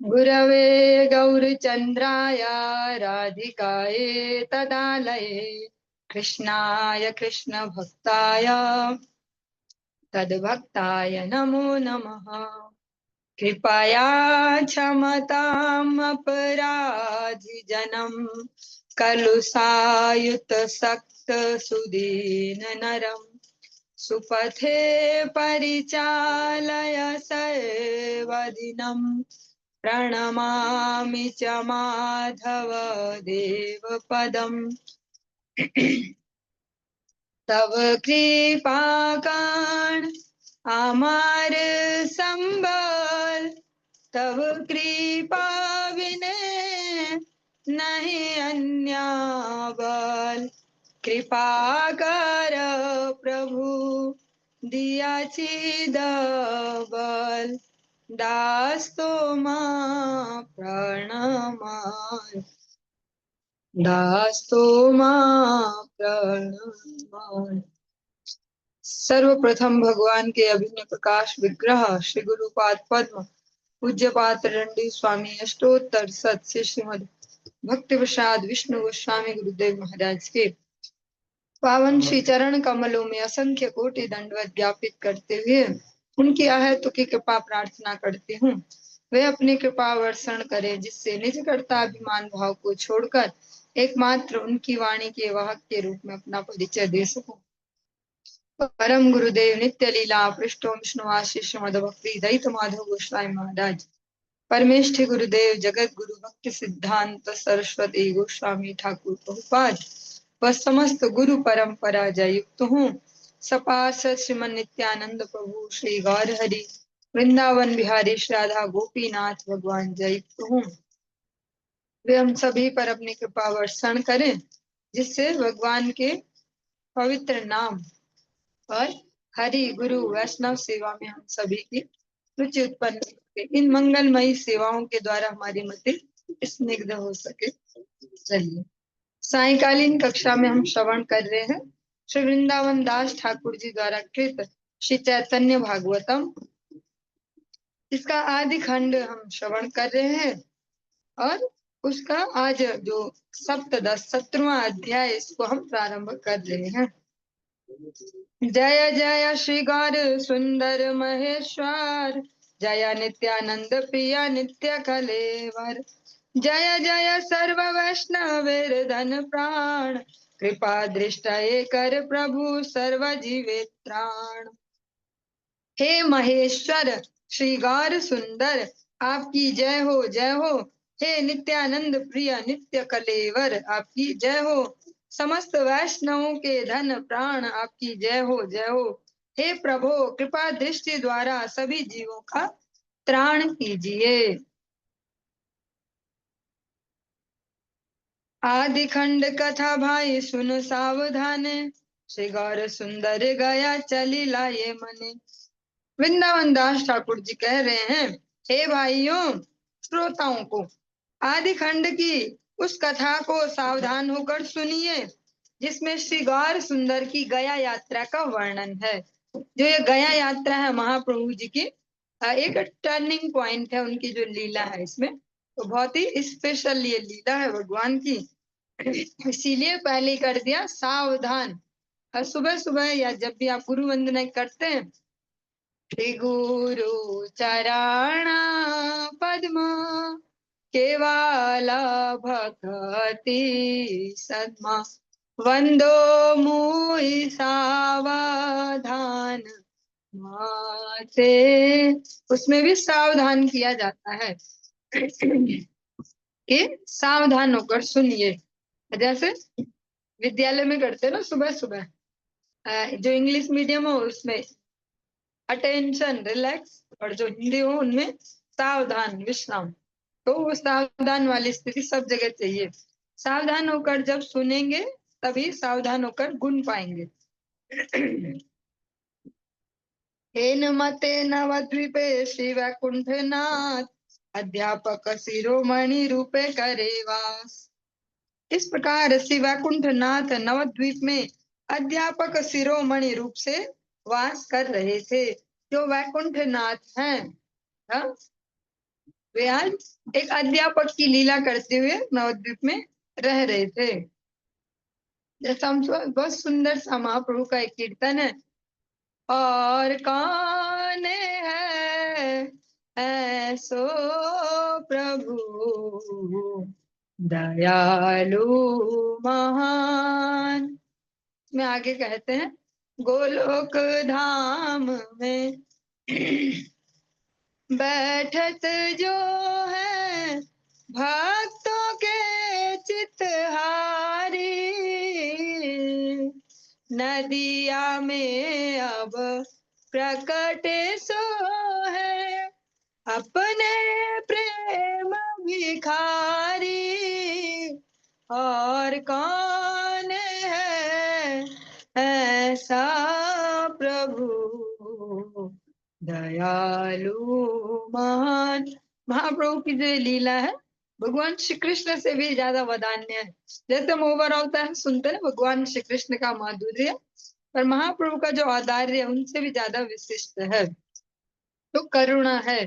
गुरवे गौरचन्द्राय राधिकाय तदालये कृष्णाय कृष्णभक्ताय तद्भक्ताय नमो नमः। कृपया क्षमताम् अपराधिजनम् कलुषायुत सक्त सुदीन नरम् सुपथे परिचालय सर्वदिनम् प्रणमामि च माधव देवपदम्। तव कृपाकाण आमार संबल तव कृपा विने नहीं अन्य बल। कृपा कर प्रभु दिया बल दास तो मां प्रणमाय दास तो मां प्रणमाय। सर्वप्रथम भगवान के अभिन्न प्रकाश विग्रह श्री गुरुपाद पद्म पूज्य पाद रंडी स्वामी अष्टोत्तर सत श्री श्रीमद भक्ति प्रसाद विष्णु गोस्वामी गुरुदेव महाराज के पावन श्री चरण कमलों में असंख्य कोटि दंडवत ज्ञापित करते हुए उनकी अहेतु की कृपा प्रार्थना करती हूँ। वे अपनी कृपा वर्षण करे जिससे निज कर्ता अभिमान भाव को छोड़कर एकमात्र उनकी वाणी के वाहक के रूप में अपना परिचय दे सकूं। परम गुरुदेव नित्य लीला पृष्ठों विष्णु आशीष मद भक्ति दैत माधव गोस्वामी महाराज परमेष्ठि गुरुदेव जगत गुरु भक्ति सिद्धांत सरस्वती गोस्वामी ठाकुर प्रभुपाद व समस्त गुरु परंपरा जय युक्त हूँ। सपार्षद श्रीमन नित्यानंद प्रभु श्री गौर हरि वृंदावन बिहारी श्री राधा गोपीनाथ भगवान जय युक्त हूँ। वे हम सभी पर अपनी कृपा वर्षण करें जिससे भगवान के पवित्र नाम और हरि गुरु वैष्णव सेवा में हम सभी की रुचि उत्पन्न हो सके। इन मंगलमयी सेवाओं के द्वारा हमारी मति स्निग्ध हो सके। चलिए सायकालीन कक्षा में हम श्रवण कर रहे हैं श्री वृंदावन दास ठाकुर जी द्वारा कृत श्री चैतन्य भागवतम। इसका आदि खंड हम श्रवण कर रहे हैं और उसका आज जो सप्तदश 17वां अध्याय इसको हम प्रारंभ कर रहे हैं। जय जय श्री गौर सुंदर महेश्वर जय नित्यानंद प्रिय नित्य कलेवर जय जय सर्व वैष्णवेर धन प्राण कृपा दृष्टये कर प्रभु सर्व जीवे त्राण। हे महेश्वर श्री गौर सुंदर आपकी जय हो जय हो। हे नित्यानंद प्रिय नित्य कलेवर आपकी जय हो। समस्त वैष्णवों के धन प्राण आपकी जय हो जय हो। हे प्रभु कृपा दृष्टि द्वारा सभी जीवों का त्राण कीजिए। आदि खंड कथा भाई सुन सावधान श्री गौर सुंदर गया चली लाए मने। वृंदावन दास ठाकुर जी कह रहे हैं हे भाइयों श्रोताओं को आदि खंड की उस कथा को सावधान होकर सुनिए जिसमें श्री गौर सुंदर की गया यात्रा का वर्णन है। जो ये गया यात्रा है महाप्रभु जी की एक टर्निंग पॉइंट है उनकी जो लीला है इसमें तो बहुत ही स्पेशल ये लीला है भगवान की। इसीलिए पहले ही कर दिया सावधान। हर सुबह सुबह या जब भी आप गुरु वंदना करते हैं श्री गुरु चरण पद्म केवल भक्ति सद्मा वंदो मुई सावधान माते। उसमें भी सावधान किया जाता है कि सावधान होकर सुनिए। जैसे विद्यालय में करते हैं ना सुबह सुबह जो इंग्लिश मीडियम हो उसमें अटेंशन रिलैक्स और जो हिंदी हो उनमें सावधान विश्राम। तो वो सावधान वाली स्थिति सब जगह चाहिए। सावधान होकर जब सुनेंगे तभी सावधान होकर गुण पाएंगे। हेन मते नवद्वीपे श्री वैकुंठनाथ अध्यापक शिरोमणि रूपे करे वास। इस प्रकार श्री वैकुंठनाथ नवद्वीप में अध्यापक शिरोमणि रूप से वास कर रहे थे। जो वैकुंठनाथ हैं वे आज एक अध्यापक की लीला करते हुए नवद्वीप में रह रहे थे। जैसा हम बहुत सुंदर सा महाप्रभु का एक कीर्तन है। और कौन है ऐसो प्रभु दयालु महान। में आगे कहते हैं, गोलोक धाम में बैठत जो है भक्तों के चितहारी, नदिया में अब प्रकट सो है अपने प्रेम भिखारी। और कौन है ऐसा प्रभु दयालु महान। महाप्रभु की जो लीला है भगवान श्री कृष्ण से भी ज्यादा वदान्य है। जैसे हम ओवरऑल है सुनते हैं भगवान श्री कृष्ण का माधुर्य, पर महाप्रभु का जो औदार्य है उनसे भी ज्यादा विशिष्ट है। तो करुणा है।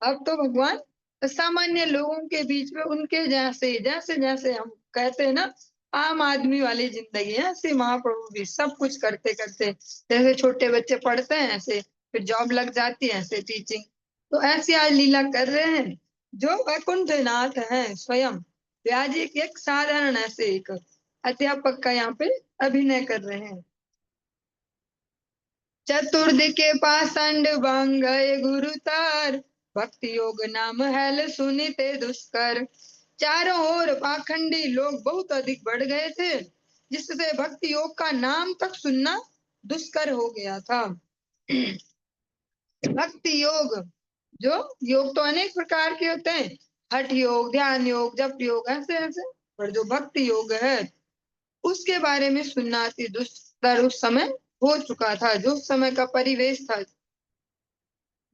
अब तो भगवान सामान्य लोगों के बीच में उनके जैसे जैसे जैसे हम कहते हैं ना आम आदमी वाली जिंदगी है, ऐसे महाप्रभु भी सब कुछ करते करते, जैसे छोटे बच्चे पढ़ते हैं ऐसे फिर जॉब लग जाती है, ऐसे टीचिंग। तो ऐसी आज लीला कर रहे हैं जो वैकुंठनाथ है स्वयं। व्यास जी एक साधारण ऐसे एक अध्यापक का यहाँ पे अभिनय कर रहे हैं। चतुर्दिके पाषंड बांग गए गुरुतार, भक्ति योग नाम हैल सुनिते दुष्कर। चारों ओर पाखंडी लोग बहुत अधिक बढ़ गए थे, जिससे भक्ति योग का नाम तक सुनना दुष्कर हो गया था। भक्ति योग, जो योग तो अनेक प्रकार के होते हैं, हठ योग, ध्यान योग, जप योग, ऐसे ऐसे, पर जो भक्ति योग है उसके बारे में सुनना अति दुष्कर उस समय हो चुका था, जो उस समय का परिवेश था।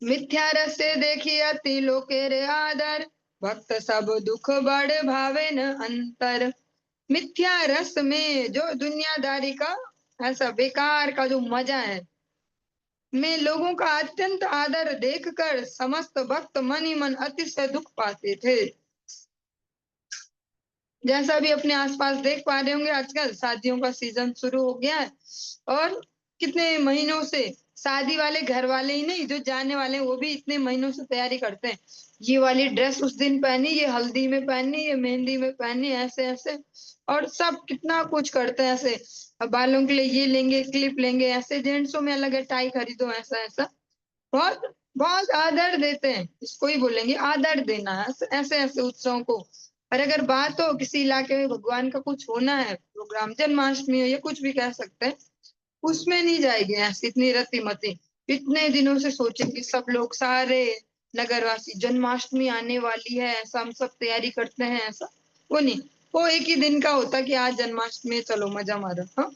मिथ्या रस से देखी अति लोकेरे आदर, भक्त सब दुख बड़ भावे न अंतर। मिथ्या रस में जो दुनियादारी का ऐसा बेकार का जो मजा है, में लोगों का अत्यंत आदर देखकर समस्त भक्त मन ही मन अतिशय दुख पाते थे। जैसा भी अपने आसपास देख पा रहे होंगे, आजकल शादियों का सीजन शुरू हो गया है और कितने महीनों से शादी वाले घर वाले ही नहीं, जो जाने वाले हैं वो भी इतने महीनों से तैयारी करते हैं। ये वाली ड्रेस उस दिन पहनी, ये हल्दी में पहनी, ये मेहंदी में पहनी, ऐसे ऐसे, और सब कितना कुछ करते हैं ऐसे। अब बालों के लिए ये लेंगे, क्लिप लेंगे, ऐसे जेंट्सों में अलग है, टाई खरीदो, ऐसा ऐसा। बहुत बहुत आदर देते हैं, इसको ही बोलेंगे आदर देना है, ऐसे ऐसे उत्सवों को। और अगर बात हो किसी इलाके में भगवान का कुछ होना है, प्रोग्राम, जन्माष्टमी हो या कुछ भी कह सकते हैं, उसमें नहीं जाएगी ऐसी इतनी रतिमती। इतने दिनों से सोचेंगे सब लोग, सारे नगरवासी, जन्माष्टमी आने वाली है, ऐसा हम सब तैयारी करते हैं, ऐसा वो नहीं। वो एक ही दिन का होता कि आज जन्माष्टमी है, चलो मजा मारो। हाँ,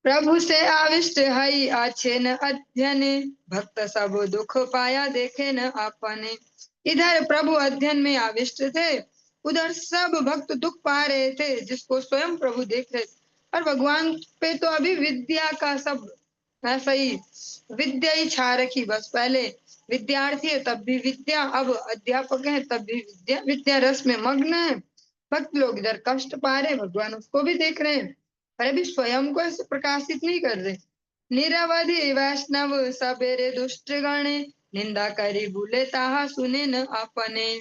प्रभु से आविष्ट हई अच्छे न अध्ययन, भक्त सब दुख पाया देखे न अपने। इधर प्रभु अध्ययन में आविष्ट थे, उधर सब भक्त दुख पा रहे थे, जिसको स्वयं प्रभु देख रहे थे। और भगवान पे तो अभी विद्या का सब ऐसा ही, विद्या ही छा रखी बस। पहले विद्यार्थी है तब भी विद्या, अब अध्यापक है तब भी विद्या, विद्या रस में मग्न है। भक्त लोग इधर कष्ट पा रहे, भगवान उसको भी देख रहे हैं, पर अभी स्वयं को ऐसे प्रकाशित नहीं कर रहे। निरवधि वैष्णव सबेरे दुष्ट गणे, निंदा करी भूले ताहा सुने न अपने।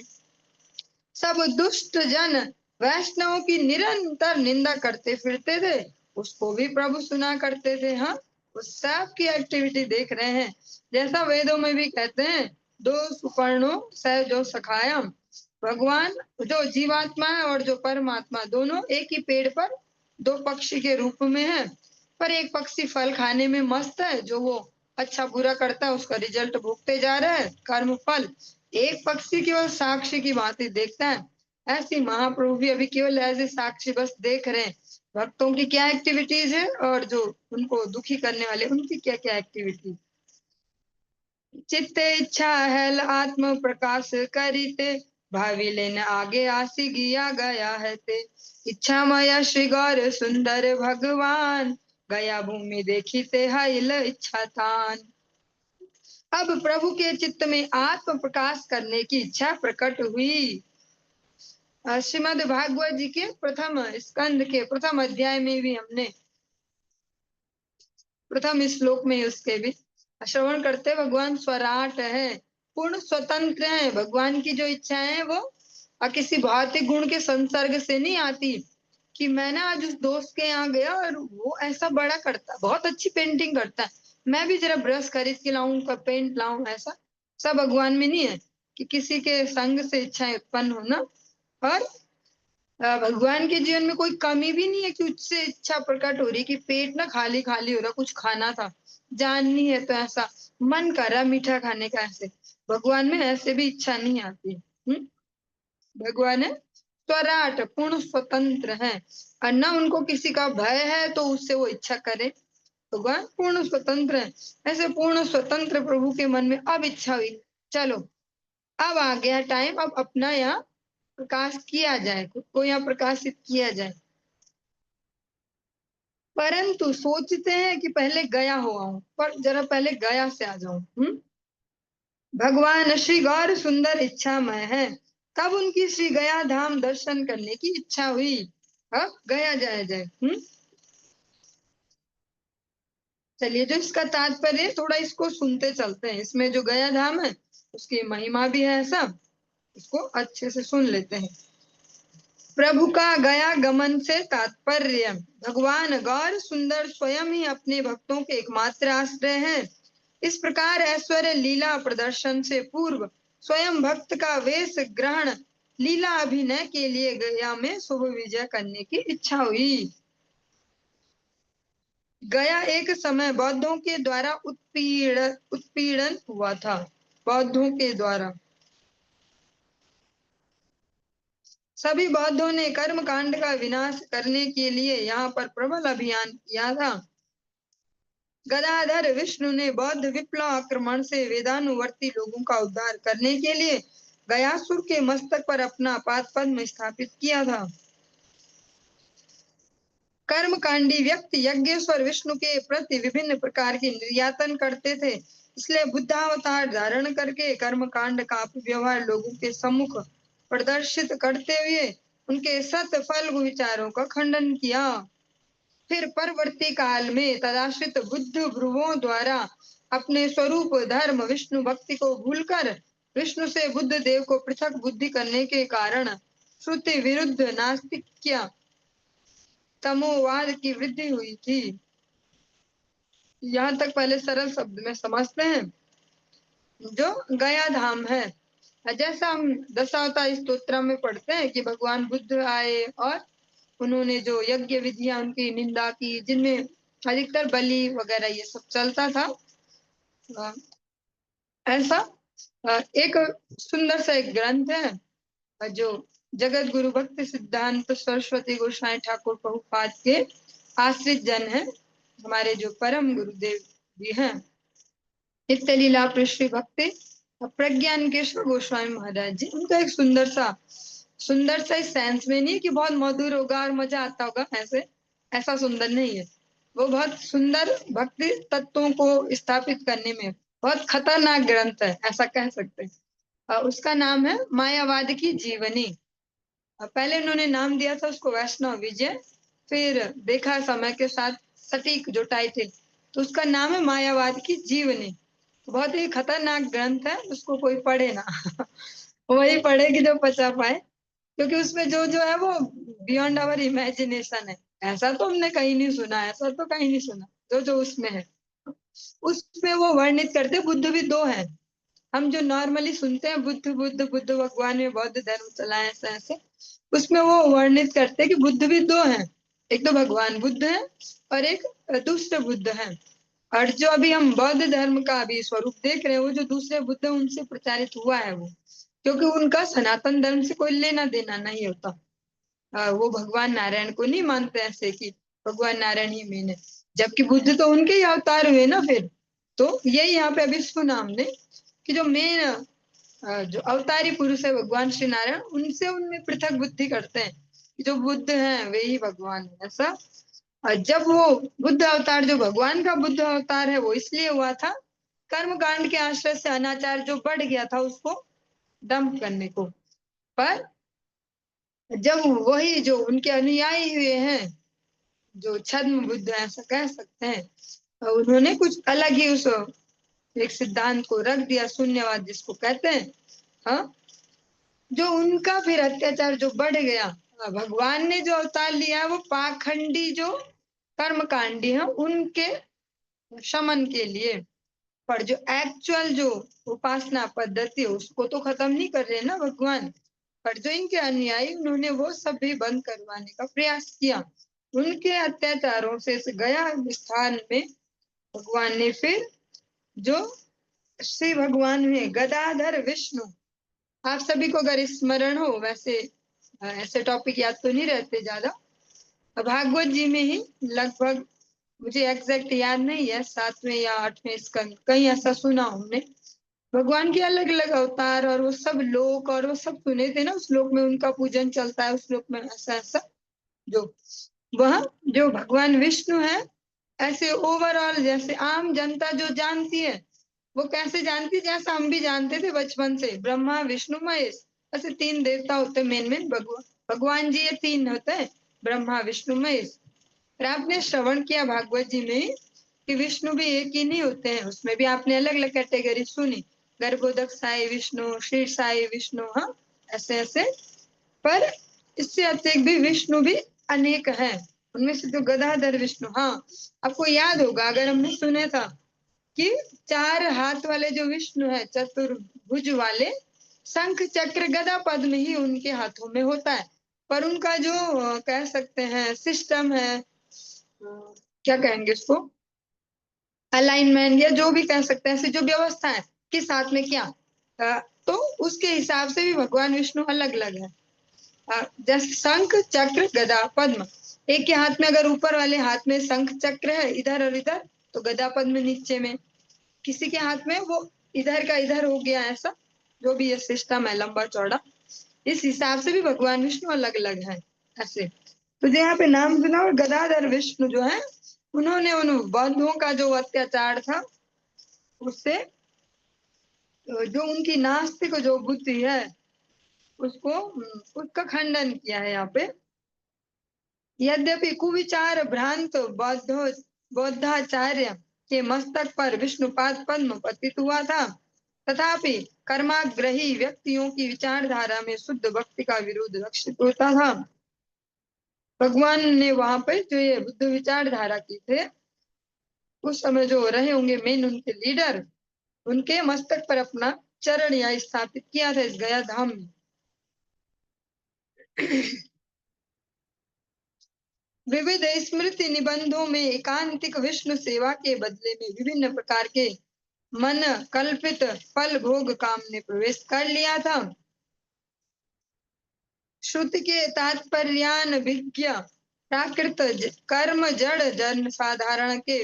सब दुष्ट जन वैष्णवों की निरंतर निंदा करते फिरते थे, उसको भी प्रभु सुना करते थे। हाँ, उस सब की एक्टिविटी देख रहे हैं। जैसा वेदों में भी कहते हैं, दो सुपर्णों सह जो सखायम। भगवान जो जीवात्मा है और जो परमात्मा, दोनों एक ही पेड़ पर दो पक्षी के रूप में है। पर एक पक्षी फल खाने में मस्त है, जो वो अच्छा बुरा करता है उसका रिजल्ट भोगते जा रहा है, कर्म फल। एक पक्षी केवल साक्षी की भांति देखता है, ऐसी महाप्रभु भी अभी केवल एज ए साक्षी बस देख रहे हैं भक्तों की क्या एक्टिविटीज है, और जो उनको दुखी करने वाले उनकी क्या क्या एक्टिविटी। चित्ते इच्छा है आत्म प्रकाश करीते, भावी लेने आगे आसी गिया गया है ते। इच्छामय श्री गौर सुंदर भगवान, गया भूमि देखी ते हाइल इच्छा थान। अब प्रभु के चित्त में आत्म प्रकाश करने की इच्छा प्रकट हुई। श्रीमद् भागवत जी के प्रथम स्कंद के प्रथम अध्याय में भी हमने प्रथम श्लोक में उसके भी श्रवण करते, भगवान स्वराट है, पूर्ण स्वतंत्र है। भगवान की जो इच्छाएं है वो किसी भौतिक गुण के संसर्ग से नहीं आती। कि मैं ना आज उस दोस्त के यहाँ गया और वो ऐसा बड़ा करता, बहुत अच्छी पेंटिंग करता है, मैं भी जरा ब्रश खरीद के लाऊं, पेंट लाऊं, ऐसा सब भगवान में नहीं है कि किसी के संग से इच्छाएं उत्पन्न होना। और भगवान के जीवन में कोई कमी भी नहीं है कि उससे इच्छा प्रकट हो रही कि पेट ना खाली खाली हो रहा, कुछ खाना था, जान नहीं है तो ऐसा मन कर रहा मीठा खाने का, ऐसे भगवान में ऐसे भी इच्छा नहीं आती। भगवान है स्वराट, पूर्ण स्वतंत्र है, और न उनको किसी का भय है तो उससे वो इच्छा करे। भगवान पूर्ण स्वतंत्र है। ऐसे पूर्ण स्वतंत्र प्रभु के मन में अब इच्छा हुई, चलो अब आ गया टाइम, अब अपना यहाँ प्रकाश किया जाए, खुद को यहाँ प्रकाशित किया जाए। परंतु सोचते हैं कि पहले गया हो आऊं, पर जरा पहले गया से आ जाऊं। भगवान श्री गौर सुंदर इच्छामय है, तब उनकी श्री गया धाम दर्शन करने की इच्छा हुई। अब गया जाया जाए। चलिए, जो इसका तात्पर्य है, थोड़ा इसको सुनते चलते हैं। इसमें जो गया धाम है उसकी महिमा भी है, सब इसको अच्छे से सुन लेते हैं। प्रभु का गया गमन से तात्पर्य, भगवान गौर सुंदर स्वयं ही अपने भक्तों के एकमात्र आश्रय हैं। इस प्रकार ऐश्वर्य लीला प्रदर्शन से पूर्व स्वयं भक्त का वेश ग्रहण लीला अभिनय के लिए गया में शुभ विजय करने की इच्छा हुई। गया एक समय बौद्धों के द्वारा उत्पीड़न हुआ था। बौद्धों के द्वारा सभी बौद्धों ने कर्म कांड का विनाश करने के लिए यहाँ पर प्रबल अभियान किया था। गदाधर विष्णु ने बौद्ध विप्लव आक्रमण से वेदानुवर्ती लोगों का उद्धार करने के लिए गयासुर के मस्तक पर अपना पाद पद्म स्थापित किया था। कर्मकांडी व्यक्ति यज्ञेश्वर विष्णु के प्रति विभिन्न प्रकार की निर्यातन करते थे, इसलिए बुद्धावतार धारण करके कर्मकांड का अपव्यवहार लोगों के सम्मुख प्रदर्शित करते हुए उनके सत फल विचारों का खंडन किया। फिर परवर्ती काल में तदाश्रित बुद्ध भ्रुवों द्वारा अपने स्वरूप धर्म विष्णु भक्ति को भूलकर विष्णु से बुद्ध देव को पृथक बुद्धि करने के कारण श्रुति विरुद्ध नास्तिक्य तमोवाद की वृद्धि हुई थी। यहाँ तक पहले सरल शब्द में समझते हैं। जो गया धाम है, जैसा हम दशावतार स्तोत्र में पढ़ते हैं कि भगवान बुद्ध आए और उन्होंने जो यज्ञ विधियां उनकी निंदा की, जिनमें अधिकतर बलि वगैरह ये सब चलता था। ऐसा एक सुंदर सा एक ग्रंथ है जो जगत गुरु भक्ति सिद्धांत सरस्वती गोसाई ठाकुर प्रभुपाद के आश्रित जन है, हमारे जो परम गुरुदेव जी हैं, नित्य लीला पृष्ठ भक्ति प्रज्ञान केशव गोस्वामी महाराज जी। उनका एक सुंदर सा इस सेंस में नहीं कि बहुत मधुर होगा और मजा आता होगा, ऐसे ऐसा सुंदर नहीं है। वो बहुत सुंदर भक्ति तत्वों को स्थापित करने में बहुत खतरनाक ग्रंथ है, ऐसा कह सकते हैं। उसका नाम है मायावाद की जीवनी। पहले उन्होंने नाम दिया था उसको वैष्णव विजय, फिर देखा समय के साथ सटीक जो टाइटल, तो उसका नाम है मायावाद की जीवनी। बहुत ही खतरनाक ग्रंथ है, उसको कोई पढ़े ना वही पढ़े कि जो पचा पाए, क्योंकि उसमें जो जो है वो बियॉन्ड आवर इमेजिनेशन है। ऐसा तो हमने कहीं नहीं सुना, ऐसा तो कहीं नहीं सुना जो जो उसमें है। उसमें वो वर्णित करते बुद्ध भी दो हैं। हम जो नॉर्मली सुनते हैं बुद्ध बुद्ध बुद्ध भगवान में बौद्ध धर्म चला है, ऐसा ऐसे, उसमें वो वर्णित करते हैं कि बुद्ध भी दो हैं। एक तो भगवान बुद्ध है और एक दूसरे बुद्ध है। और जो अभी हम बौद्ध धर्म का अभी स्वरूप देख रहे हैं, वो जो दूसरे बुद्ध है उनसे प्रचारित हुआ है वो, क्योंकि उनका सनातन धर्म से कोई लेना देना नहीं होता। वो भगवान नारायण को नहीं मानते ऐसे कि भगवान नारायण ही मेन है, जबकि बुद्ध तो उनके ही अवतार हुए ना। फिर तो यही यहाँ पे अभी सुना हमने कि जो मेन जो अवतारी पुरुष है भगवान श्री नारायण, उनसे उनमें पृथक बुद्धि करते हैं कि जो बुद्ध हैं वे ही भगवान है, ऐसा। और जब वो बुद्ध अवतार जो भगवान का बुद्ध अवतार है वो इसलिए हुआ था कर्म कांड के आश्रय से अनाचार जो बढ़ गया था उसको दम्भ करने को। पर जब वही जो उनके अनुयायी हुए हैं, जो छद्म बुद्ध ऐसा कह सकते हैं, तो उन्होंने कुछ अलग ही उस एक सिद्धांत को रख दिया, शून्यवाद जिसको कहते हैं। हाँ, जो उनका फिर अत्याचार जो बढ़ गया, भगवान ने जो अवतार लिया वो पाखंडी जो कर्मकांडी है उनके शमन के लिए। पर जो एक्चुअल जो उपासना पद्धति है उसको तो खत्म नहीं कर रहे ना भगवान। पर जो इनके अनुयायी उन्होंने वो सब भी बंद करवाने का प्रयास किया। उनके अत्याचारों से इस गया स्थान में भगवान ने फिर जो श्री भगवान हुए गदाधर विष्णु, आप सभी को अगर स्मरण हो, वैसे ऐसे टॉपिक याद तो नहीं रहते ज्यादा, भागवत जी में ही लगभग, मुझे एग्जैक्ट याद नहीं है, 7वें या 8वें स्कंद कहीं ऐसा सुना हमने, भगवान के अलग अलग अवतार और वो सब लोक और वो सब सुने थे ना, उस लोक में उनका पूजन चलता है, उस लोक में ऐसा ऐसा, जो वह जो भगवान विष्णु है, ऐसे ओवरऑल जैसे आम जनता जो जानती है वो कैसे जानती, जैसा हम भी जानते थे बचपन से, ब्रह्मा विष्णु महेश, ऐसे 3 देवता होते मेन मेन, भगवान जी ये 3 होते हैं, ब्रह्मा विष्णु महेश। फिर आपने श्रवण किया भागवत जी में कि विष्णु भी एक ही नहीं होते हैं, उसमें भी आपने अलग अलग कैटेगरी सुनी, गर्भोदक साई विष्णु, शीर साई विष्णु, हाँ ऐसे ऐसे। पर इससे अतिरिक्त भी विष्णु भी अनेक हैं, उनमें से जो गदाधर विष्णु, हाँ आपको याद होगा अगर हमने सुने था कि 4 हाथ वाले जो विष्णु है, चतुर्भुज वाले, शंख चक्र गदा पद्म ही उनके हाथों में होता है। पर उनका जो कह सकते हैं सिस्टम है, क्या कहेंगे उसको, अलाइनमेंट या जो भी कह सकते हैं, ऐसी जो व्यवस्था है किस हाथ में क्या, तो उसके हिसाब से भी भगवान विष्णु अलग अलग है। जैसे शंख चक्र गदा पद्म, एक के हाथ में अगर ऊपर वाले हाथ में शंख चक्र है इधर और इधर, तो गदा पद्म नीचे में, किसी के हाथ में वो इधर का इधर हो गया, ऐसा जो भी ये सिस्टम है लंबा चौड़ा, इस हिसाब से भी भगवान विष्णु अलग अलग है ऐसे। तो जो यहाँ पे नाम सुना, और गदाधर विष्णु जो है उन्होंने उन बंधुओं का जो अत्याचार था उससे, जो उनकी नास्तिक जो बुद्धि है उसको, उसका खंडन किया है यहाँ पे। यद्यपि कुविचार भ्रांत बौद्धाचार्य के मस्तक पर विष्णुपाद पद्म पतित हुआ था, तथापि कर्माग्रही व्यक्तियों की विचारधारा में शुद्ध भक्ति का विरोध लक्षित होता था। भगवान ने वहां पे जो ये बुद्ध विचारधारा की थे, उस समय जो रहे होंगे मेन उनके लीडर, उनके मस्तक पर अपना चरण या स्थापित किया था इस गया धाम में। विविध स्मृति निबंधों में एकांतिक विष्णु सेवा के बदले में विभिन्न प्रकार के मन कल्पित फल भोग काम ने प्रवेश कर लिया था। श्रुति के तात्पर्यान्विज्ञ प्राकृत कर्म जड़ जन साधारण के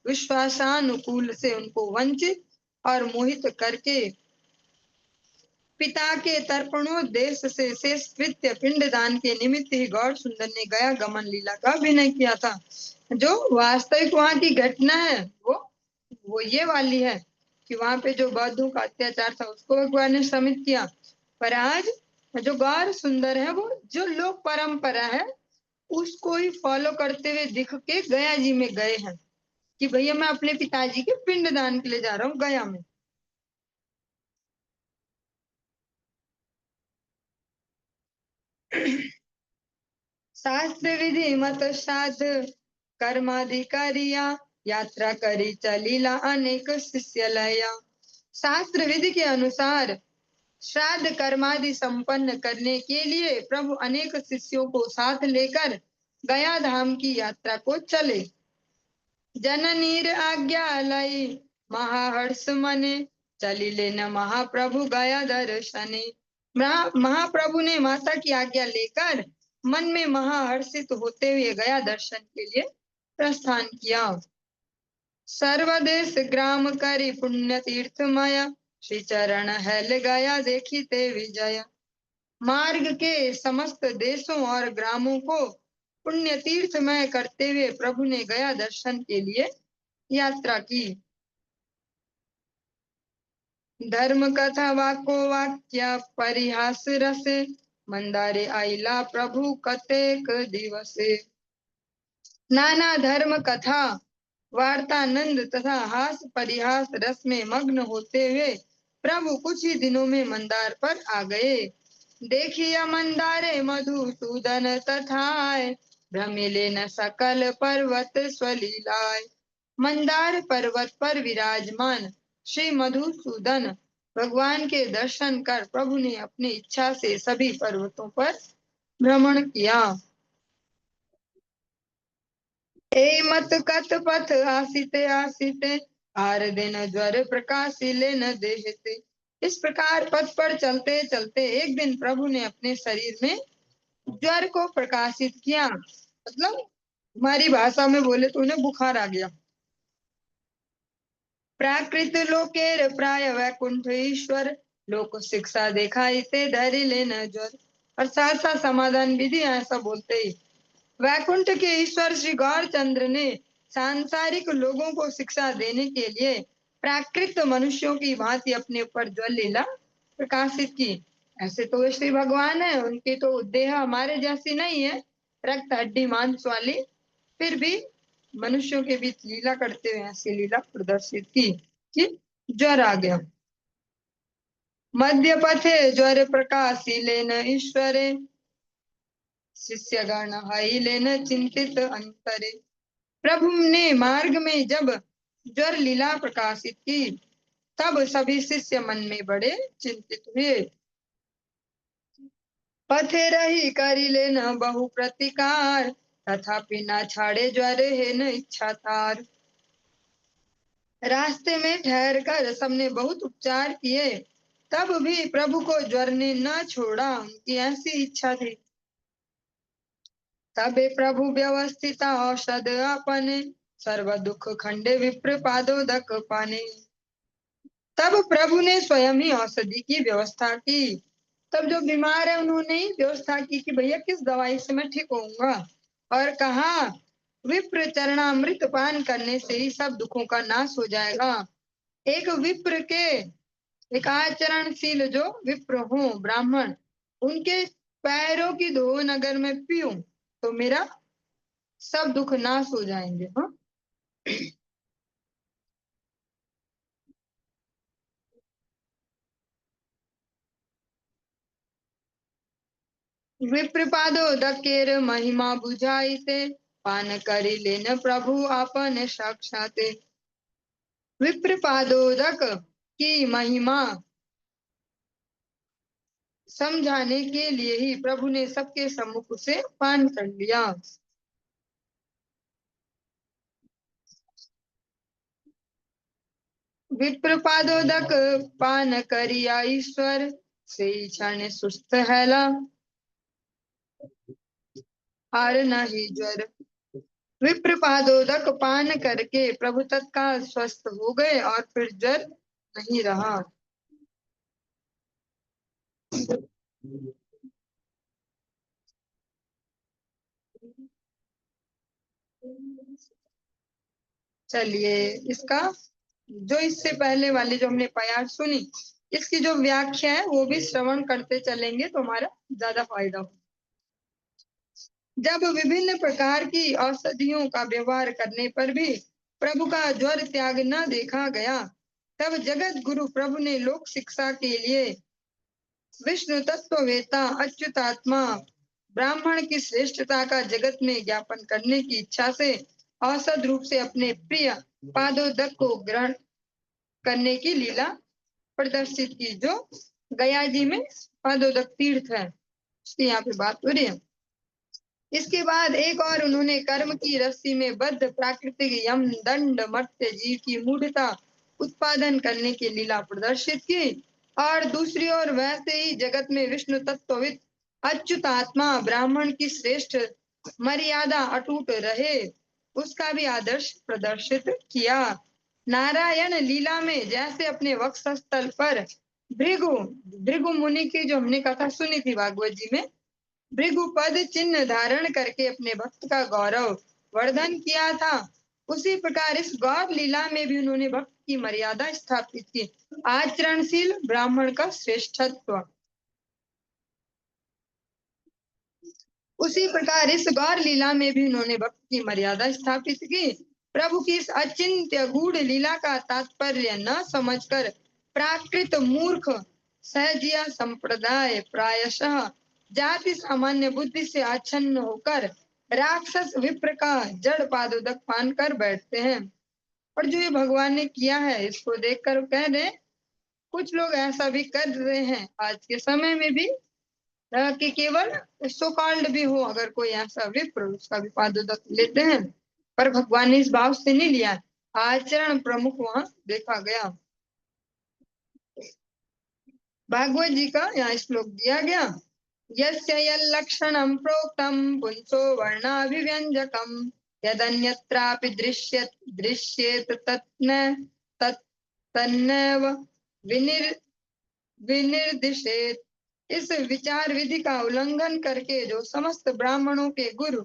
विश्वासानुकूल से उनको वंचित और मोहित करके पिता के तर्पणोद्देश्य से शेष कृत्य पिंडदान के निमित्त ही गौर सुंदर ने गया गमन लीला का अभिनय किया था। जो वास्तविक वहां की घटना है वो ये वाली है कि वहां पे जो बौद्धों का अत्याचार था उसको भगवान ने शमित किया। पर आज जो गौर सुंदर है वो जो लोक परंपरा है उसको ही फॉलो करते हुए दिख के गया जी में गए हैं कि भैया मैं अपने पिताजी के पिंडदान के लिए जा रहा हूँ गया में। शास्त्र विधि मत श्राद्ध कर्माधिकारिया यात्रा करी चलीला अनेक शिष्य लया। शास्त्र विधि के अनुसार श्राद्ध कर्मादि संपन्न करने के लिए प्रभु अनेक शिष्यों को साथ लेकर गया धाम की यात्रा को चले। जननीर आज्ञा लई महाहर्ष मने चलिले न महाप्रभु गया दर्शने। महाप्रभु ने माता की आज्ञा लेकर मन में महाहर्षित होते हुए गया दर्शन के लिए प्रस्थान किया। सर्वदेश ग्राम करी पुण्य तीर्थमय श्री चरण हेल गया देखी ते विजय। मार्ग के समस्त देशों और ग्रामों को पुण्य तीर्थमय करते हुए प्रभु ने गया दर्शन के लिए यात्रा की। धर्म कथा वाको वाक्य परिहास रसे, मंदारे आइला प्रभु कतेक दिवसे। नाना धर्म कथा वार्तानंद तथा हास परिहास रस में मग्न होते हुए प्रभु कुछ ही दिनों में मंदार पर आ गए। देखिया मंदारे मधुसूदन तथाय, भ्रमिले न सकल पर्वत स्वलीलाय। मंदार पर्वत पर विराजमान श्री मधुसूदन भगवान के दर्शन कर प्रभु ने अपनी इच्छा से सभी पर्वतों पर भ्रमण किया। ए मत कत पथ आसिते आसिते, आर दिन ज्वर प्रकाशिले न देहते। इस प्रकार पथ पर चलते चलते एक दिन प्रभु ने अपने शरीर में ज्वर को प्रकाशित किया। मतलब हमारी भाषा में बोले तो उन्हें बुखार आ गया। प्राकृत लोकेर प्राय वैकुंठ ईश्वर, लोक शिक्षा दिखाई ते धरि लेन ज्वर। और साथ साथ समाधान विधि ऐसा बोलते ही वैकुंठ के ईश्वर श्री गौरचंद्र ने सांसारिक लोगों को शिक्षा देने के लिए प्राकृत मनुष्यों की भांति अपने ऊपर ज्वल लीला प्रकाशित की। ऐसे तो वे श्री भगवान है, उनकी तो देह हमारे जैसी नहीं है, रक्त हड्डी मांस वाली, फिर भी मनुष्यों के बीच लीला करते हुए ऐसी लीला प्रदर्शित की कि ज्वर आ गया। मध्य पथे ज्वर प्रकाशिले न ईश्वरे, शिष्य गण हाई लेन चिंतित अंतरे। प्रभु ने मार्ग में जब ज्वर लीला प्रकाशित की तब सभी शिष्य मन में बड़े चिंतित हुए। पथे रही करी लेन बहु प्रतिकार, तथापि न छाड़े ज्वर है न इच्छा तार। रास्ते में ठहर कर सबने बहुत उपचार किए, तब भी प्रभु को ज्वर ने न छोड़ा, उनकी ऐसी इच्छा थी। तबे प्रभु व्यवस्थित औषध अपने, सर्व दुख खंडे विप्र पादोदक पाने। तब प्रभु ने स्वयं ही औषधि की व्यवस्था की। तब जो बीमार है उन्होंने ही व्यवस्था की कि भैया किस दवाई से मैं ठीक होऊंगा, और कहा विप्र चरणामृत पान करने से ही सब दुखों का नाश हो जाएगा। एक विप्र के, एक आचरणशील जो विप्र हो ब्राह्मण, उनके पैरों की धोन अगर मैं पीऊं तो मेरा सब दुख नाश हो जाएंगे। हाँ, विप्रपादोदकेर महिमा बुझाइते, पान करी लेन प्रभु आपन साक्षाते। विप्रपादोदक की महिमा समझाने के लिए ही प्रभु ने सबके सम्मुख से पान कर लिया। विप्रपादोदक पान करिया ईश्वर, से क्षण सुस्त हैला हार नहीं ज्वर। विप्रपादोदक पान करके प्रभु तत्काल स्वस्थ हो गए और फिर ज्वर नहीं रहा। चलिए इसका जो इससे पहले वाली जो हमने पायार सुनी, इसकी जो व्याख्या है वो भी श्रवण करते चलेंगे तो हमारा ज्यादा फायदा हो। जब विभिन्न प्रकार की औषधियों का व्यवहार करने पर भी प्रभु का ज्वर त्याग न देखा गया, तब जगत गुरु प्रभु ने लोक शिक्षा के लिए विष्णु तत्ववेता अच्युतात्मा ब्राह्मण की श्रेष्ठता का जगत में ज्ञापन करने की इच्छा से औसत रूप से अपने प्रिय पादोदक को ग्रहण करने की लीला प्रदर्शित की, जो गया जी में पादोदक तीर्थ है, उसकी यहाँ पे बात हो रही है। इसके बाद एक और उन्होंने कर्म की रस्सी में बद्ध प्राकृतिक यम दंड मर्त्य जीव की मूढ़ता उत्पादन करने की लीला प्रदर्शित की, और दूसरी ओर वैसे ही जगत में विष्णु तत्वविद अच्युत आत्मा ब्राह्मण की श्रेष्ठ मर्यादा अटूट रहे उसका भी आदर्श प्रदर्शित किया। नारायण लीला में जैसे अपने वक्षस्थल पर भृगु भृगु मुनि की जो हमने कथा सुनी थी भागवत जी में, भृगुपद चिन्ह धारण करके अपने भक्त का गौरव वर्धन किया था, उसी प्रकार इस गौर लीला में भी उन्होंने भक्त की मर्यादा स्थापित की। आचरणशील ब्राह्मण का श्रेष्ठत्व। उसी प्रकार इस गौर लीला में भी उन्होंने भक्त की मर्यादा स्थापित की। प्रभु की इस अचिंत्य गूढ़ लीला का तात्पर्य न समझकर प्राकृत मूर्ख सहजिया संप्रदाय प्रायशः जाति सामान्य बुद्धि से आच्छन्न होकर राक्षस विप्र का जड़ पादोदक पान कर बैठते हैं। और जो ये भगवान ने किया है इसको देखकर कह रहे कुछ लोग ऐसा भी कर रहे हैं आज के समय में भी, कि केवल सो कॉल्ड भी हो, अगर कोई ऐसा विप्र उसका भी पादोदक लेते हैं, पर भगवान ने इस भाव से नहीं लिया। आचरण प्रमुख वहां देखा गया। भागवत जी का यहाँ श्लोक दिया गया। यस्य यल्लक्षणं प्रोक्तं पुंसो वर्णाभिव्यंजकं यदन्यत्रापि दृश्येत तन्नैव विनिर्दिशेत। इस विचार विधि का उल्लंघन करके जो समस्त ब्राह्मणों के गुरु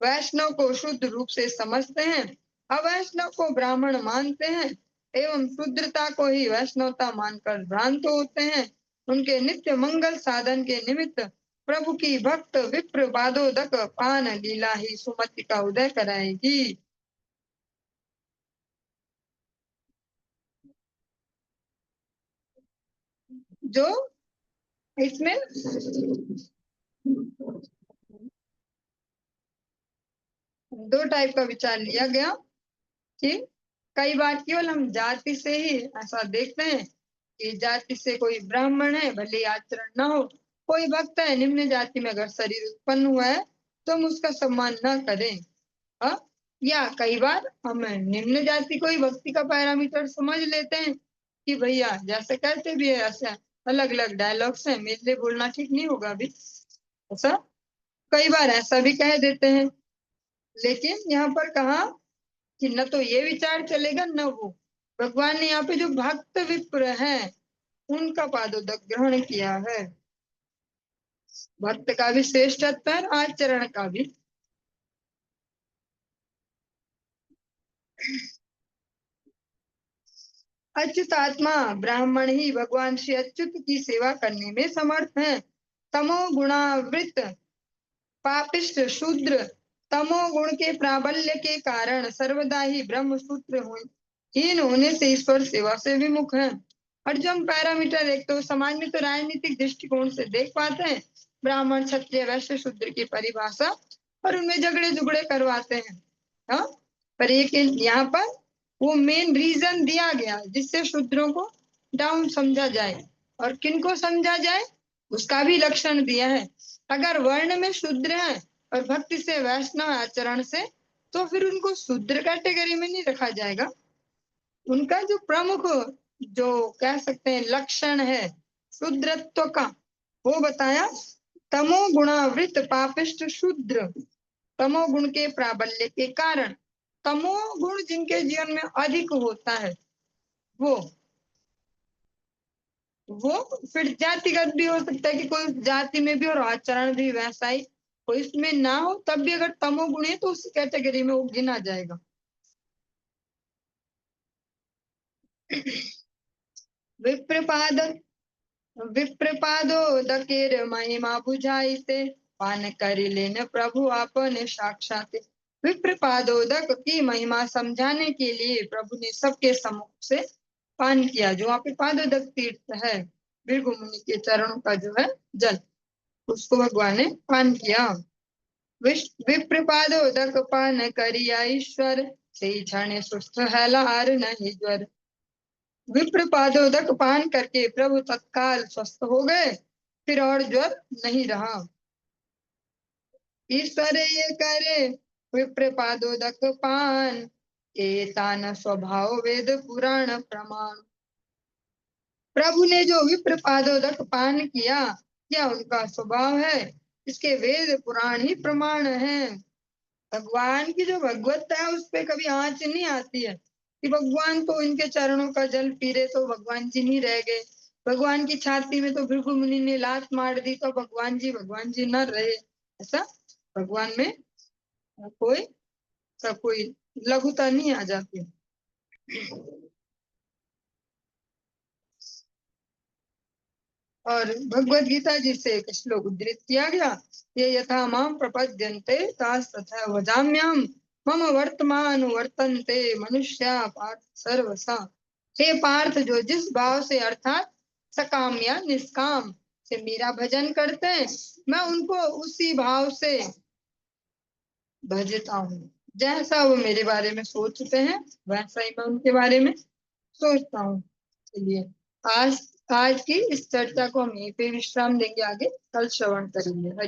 वैष्णव को शुद्ध रूप से समझते हैं, अवैष्णव को ब्राह्मण मानते हैं एवं शुद्रता को ही वैष्णवता मानकर भ्रांत होते हैं, उनके नित्य मंगल साधन के निमित्त प्रभु की भक्त विप्र पादोदक पान लीला ही सुमति का उदय कराएगी। जो इसमें दो टाइप का विचार लिया गया कि कई बार केवल हम जाति से ही ऐसा देखते हैं कि जाति से कोई ब्राह्मण है भले आचरण न हो, कोई भक्त है निम्न जाति में अगर शरीर उत्पन्न हुआ है तो हम उसका सम्मान न करें। या कई बार हम निम्न जाति को ही भक्ति का पैरामीटर समझ लेते हैं कि भैया जैसे कहते भी है ऐसा अलग अलग डायलॉग्स है, मेरे लिए बोलना ठीक नहीं होगा अभी, ऐसा कई बार ऐसा भी कह देते हैं। लेकिन यहाँ पर कहा कि न तो ये विचार चलेगा न वो। भगवान ने यहाँ पे जो भक्त विप्र है उनका पादोदक ग्रहण किया है। भक्त का भी श्रेष्ठत्व है, आचरण का भी। अच्युत आत्मा ब्राह्मण ही भगवान श्री अच्युत की सेवा करने में समर्थ है। तमो गुणावृत पापिष्ट शूद्र तमो गुण के प्राबल्य के कारण सर्वदा ही ब्रह्म सूत्र हीन होने से ईश्वर सेवा से विमुख है। और जो हम पैरामीटर एक तो समाज में तो राजनीतिक दृष्टिकोण से देख पाते हैं ब्राह्मण क्षत्रिय वैश्य शूद्र की परिभाषा, और उनमें झगड़े झुगड़े करवाते हैं। हाँ, पर एक यहाँ पर वो मेन रीजन दिया गया जिससे शूद्रों को डाउन समझा जाए और किनको समझा जाए उसका भी लक्षण दिया है। अगर वर्ण में शूद्र है और भक्ति से वैष्णव आचरण से, तो फिर उनको शूद्र कैटेगरी में नहीं रखा जाएगा। उनका जो प्रमुख जो कह सकते हैं लक्षण है शूद्रत्व का वो बताया। तमो गुणावृत पापिष्ट शूद्र तमोगुण के प्राबल्य के कारण, तमोगुण जिनके जीवन में अधिक होता है वो फिर जातिगत भी हो सकता है कि कोई जाति में भी और आचरण भी वैसा ही कोई इसमें ना हो, तब भी अगर तमोगुण है तो उस कैटेगरी में वो गिना जाएगा। विप्रपाद विप्रपादोदकेर महिमा बुझाई से पान करि लेन प्रभु आपने साक्षात। विप्रपादोदक की महिमा समझाने के लिए प्रभु ने सबके सम्मुख से पान किया। जो वहाँ पे पादोदक तीर्थ है भृगु मुनि के चरणों का जो है जल, उसको भगवान ने पान किया। विप्रपादोदक पान करिया ईश्वर से क्षण सुस्थ है लार नहीं ज्वर। विप्रपादोदक पान करके प्रभु तत्काल स्वस्थ हो गए, फिर और ज्वर नहीं रहा। ईश्वर ये करे विप्रपादोदक पान एतान स्वभाव वेद पुराण प्रमाण। प्रभु ने जो विप्रपादोदक पान किया क्या उनका स्वभाव है, इसके वेद पुराण ही प्रमाण है। भगवान की जो भगवत्ता है उस पे कभी आंच नहीं आती है कि भगवान तो इनके चरणों का जल पी रहे तो भगवान जी नहीं रह गए, भगवान की छाती में तो भृगु मुनि ने लात मार दी तो भगवान जी न रहे। ऐसा भगवान में कोई सब कोई लघुता नहीं आ जाती। और भगवत गीता जी से एक श्लोक उद्धृत किया गया, ये यथा माम प्रपद्यन्ते तास तथा वदाम्यहम्, मम वर्तमान वर्तन्ते मनुष्या पार्थ सर्वसा। हे पार्थ, जो जिस भाव से अर्थात सकाम या निष्काम से मेरा भजन करते हैं, मैं उनको उसी भाव से भजता हूँ। जैसा वो मेरे बारे में सोचते हैं वैसा ही मैं उनके बारे में सोचता हूँ। चलिए, आज आज की इस चर्चा को हम यहीं पे विश्राम देंगे, आगे कल श्रवण करेंगे। हरि